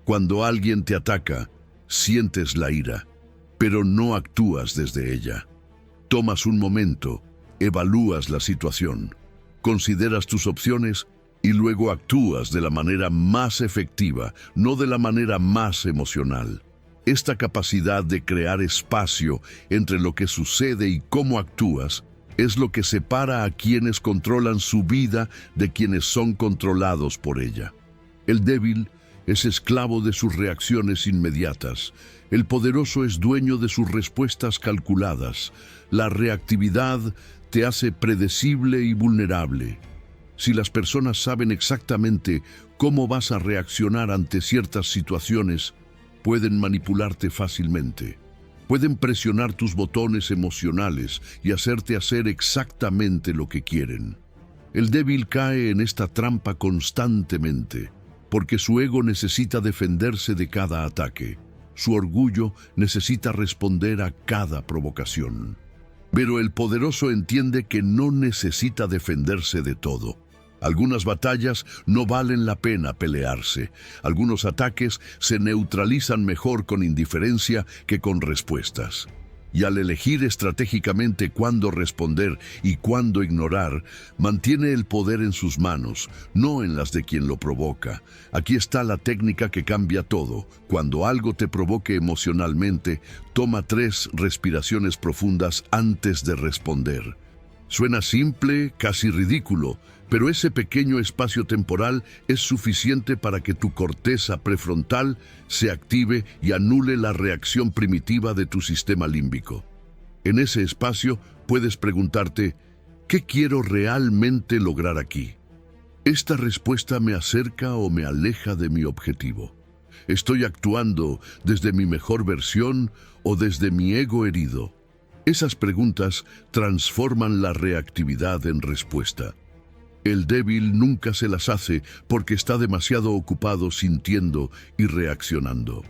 Cuando alguien te ataca, sientes la ira, pero no actúas desde ella. Tomas un momento, evalúas la situación, consideras tus opciones y luego actúas de la manera más efectiva, no de la manera más emocional. Esta capacidad de crear espacio entre lo que sucede y cómo actúas es lo que separa a quienes controlan su vida de quienes son controlados por ella. El débil es esclavo de sus reacciones inmediatas. El poderoso es dueño de sus respuestas calculadas. La reactividad te hace predecible y vulnerable. Si las personas saben exactamente cómo vas a reaccionar ante ciertas situaciones, pueden manipularte fácilmente. Pueden presionar tus botones emocionales y hacerte hacer exactamente lo que quieren. El débil cae en esta trampa constantemente, porque su ego necesita defenderse de cada ataque. Su orgullo necesita responder a cada provocación. Pero el poderoso entiende que no necesita defenderse de todo. Algunas batallas no valen la pena pelearse. Algunos ataques se neutralizan mejor con indiferencia que con respuestas. Y al elegir estratégicamente cuándo responder y cuándo ignorar, mantiene el poder en sus manos, no en las de quien lo provoca. Aquí está la técnica que cambia todo. Cuando algo te provoque emocionalmente, toma 3 respiraciones profundas antes de responder. Suena simple, casi ridículo, pero ese pequeño espacio temporal es suficiente para que tu corteza prefrontal se active y anule la reacción primitiva de tu sistema límbico. En ese espacio puedes preguntarte, ¿qué quiero realmente lograr aquí? ¿Esta respuesta me acerca o me aleja de mi objetivo? ¿Estoy actuando desde mi mejor versión o desde mi ego herido? Esas preguntas transforman la reactividad en respuesta. El débil nunca se las hace porque está demasiado ocupado sintiendo y reaccionando.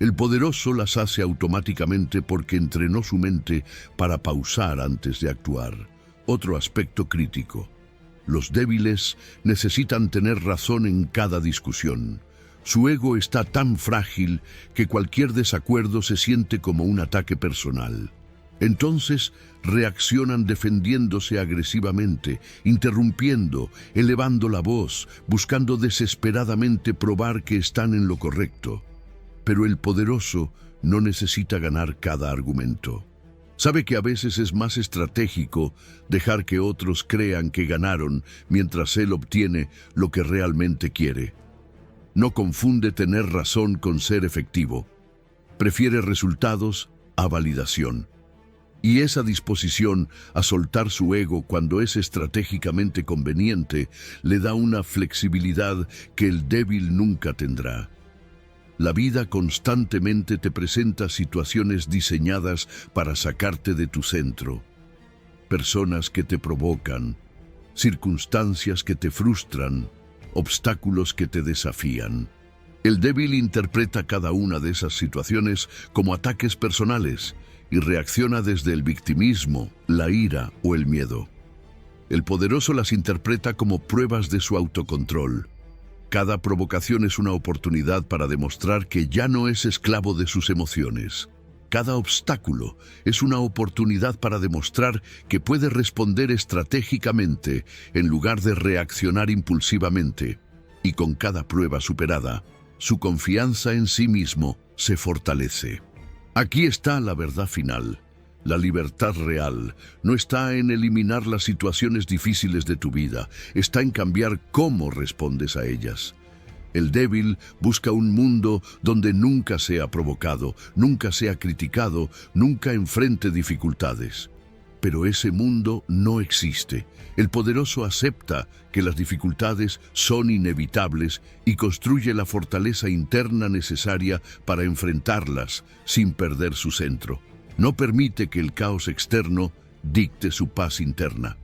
El poderoso las hace automáticamente porque entrenó su mente para pausar antes de actuar. Otro aspecto crítico. Los débiles necesitan tener razón en cada discusión. Su ego está tan frágil que cualquier desacuerdo se siente como un ataque personal. Entonces reaccionan defendiéndose agresivamente, interrumpiendo, elevando la voz, buscando desesperadamente probar que están en lo correcto. Pero el poderoso no necesita ganar cada argumento. Sabe que a veces es más estratégico dejar que otros crean que ganaron mientras él obtiene lo que realmente quiere. No confunde tener razón con ser efectivo. Prefiere resultados a validación. Y esa disposición a soltar su ego cuando es estratégicamente conveniente le da una flexibilidad que el débil nunca tendrá. La vida constantemente te presenta situaciones diseñadas para sacarte de tu centro. Personas que te provocan, circunstancias que te frustran, obstáculos que te desafían. El débil interpreta cada una de esas situaciones como ataques personales y reacciona desde el victimismo, la ira o el miedo. El poderoso las interpreta como pruebas de su autocontrol. Cada provocación es una oportunidad para demostrar que ya no es esclavo de sus emociones. Cada obstáculo es una oportunidad para demostrar que puede responder estratégicamente en lugar de reaccionar impulsivamente. Y con cada prueba superada, su confianza en sí mismo se fortalece. Aquí está la verdad final. La libertad real no está en eliminar las situaciones difíciles de tu vida, está en cambiar cómo respondes a ellas. El débil busca un mundo donde nunca sea provocado, nunca sea criticado, nunca enfrente dificultades. Pero ese mundo no existe. El poderoso acepta que las dificultades son inevitables y construye la fortaleza interna necesaria para enfrentarlas sin perder su centro. No permite que el caos externo dicte su paz interna.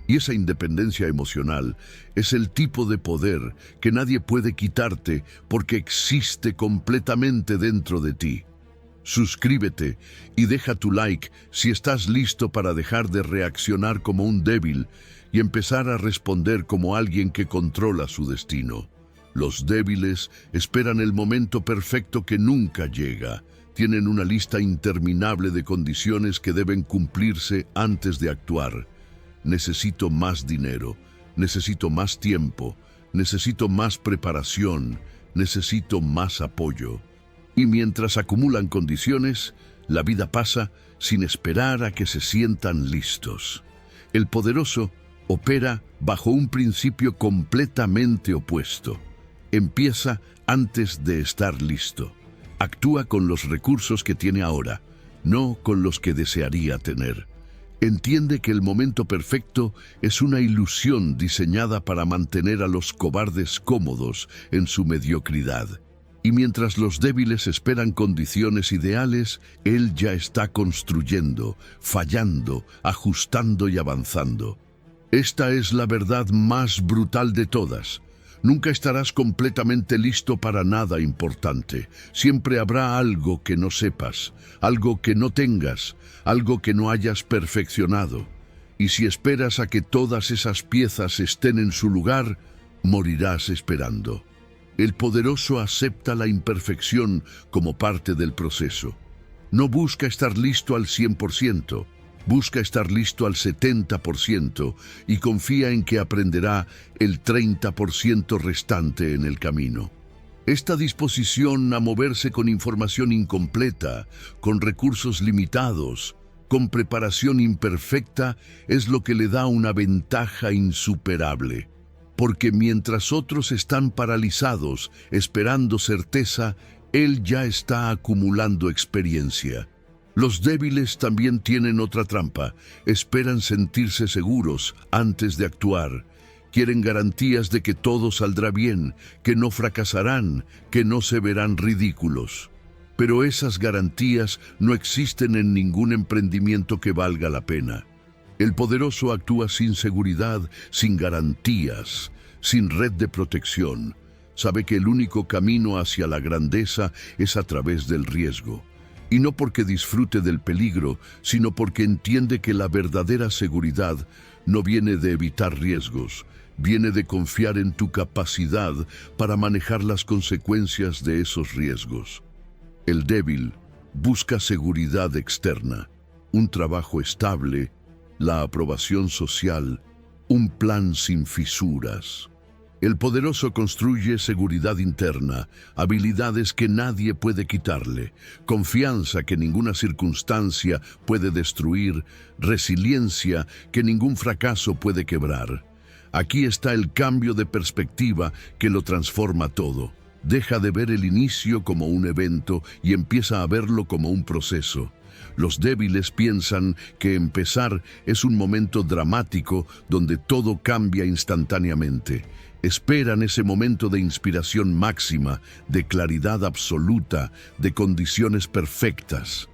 Y esa independencia emocional es el tipo de poder que nadie puede quitarte porque existe completamente dentro de ti. Suscríbete y deja tu like si estás listo para dejar de reaccionar como un débil y empezar a responder como alguien que controla su destino. Los débiles esperan el momento perfecto que nunca llega. Tienen una lista interminable de condiciones que deben cumplirse antes de actuar. Necesito más dinero, necesito más tiempo, necesito más preparación, necesito más apoyo. Y mientras acumulan condiciones, la vida pasa sin esperar a que se sientan listos. El poderoso opera bajo un principio completamente opuesto. Empieza antes de estar listo. Actúa con los recursos que tiene ahora, no con los que desearía tener. Entiende que el momento perfecto es una ilusión diseñada para mantener a los cobardes cómodos en su mediocridad. Y mientras los débiles esperan condiciones ideales, él ya está construyendo, fallando, ajustando y avanzando. Esta es la verdad más brutal de todas. Nunca estarás completamente listo para nada importante. Siempre habrá algo que no sepas, algo que no tengas, algo que no hayas perfeccionado. Y si esperas a que todas esas piezas estén en su lugar, morirás esperando. El poderoso acepta la imperfección como parte del proceso. No busca estar listo al 100%, busca estar listo al 70% y confía en que aprenderá el 30% restante en el camino. Esta disposición a moverse con información incompleta, con recursos limitados, con preparación imperfecta, es lo que le da una ventaja insuperable. Porque mientras otros están paralizados, esperando certeza, él ya está acumulando experiencia. Los débiles también tienen otra trampa. Esperan sentirse seguros antes de actuar. Quieren garantías de que todo saldrá bien, que no fracasarán, que no se verán ridículos. Pero esas garantías no existen en ningún emprendimiento que valga la pena. El poderoso actúa sin seguridad, sin garantías, sin red de protección. Sabe que el único camino hacia la grandeza es a través del riesgo. Y no porque disfrute del peligro, sino porque entiende que la verdadera seguridad no viene de evitar riesgos, viene de confiar en tu capacidad para manejar las consecuencias de esos riesgos. El débil busca seguridad externa, un trabajo estable, la aprobación social, un plan sin fisuras. El poderoso construye seguridad interna, habilidades que nadie puede quitarle, confianza que ninguna circunstancia puede destruir, resiliencia que ningún fracaso puede quebrar. Aquí está el cambio de perspectiva que lo transforma todo. Deja de ver el inicio como un evento y empieza a verlo como un proceso. Los débiles piensan que empezar es un momento dramático donde todo cambia instantáneamente. Esperan ese momento de inspiración máxima, de claridad absoluta, de condiciones perfectas.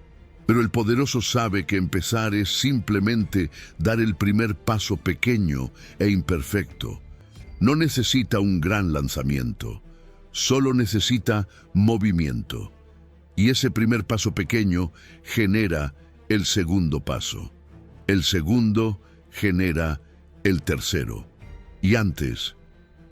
Pero el poderoso sabe que empezar es simplemente dar el primer paso pequeño e imperfecto. No necesita un gran lanzamiento, solo necesita movimiento. Y ese primer paso pequeño genera el segundo paso. El segundo genera el tercero. Y antes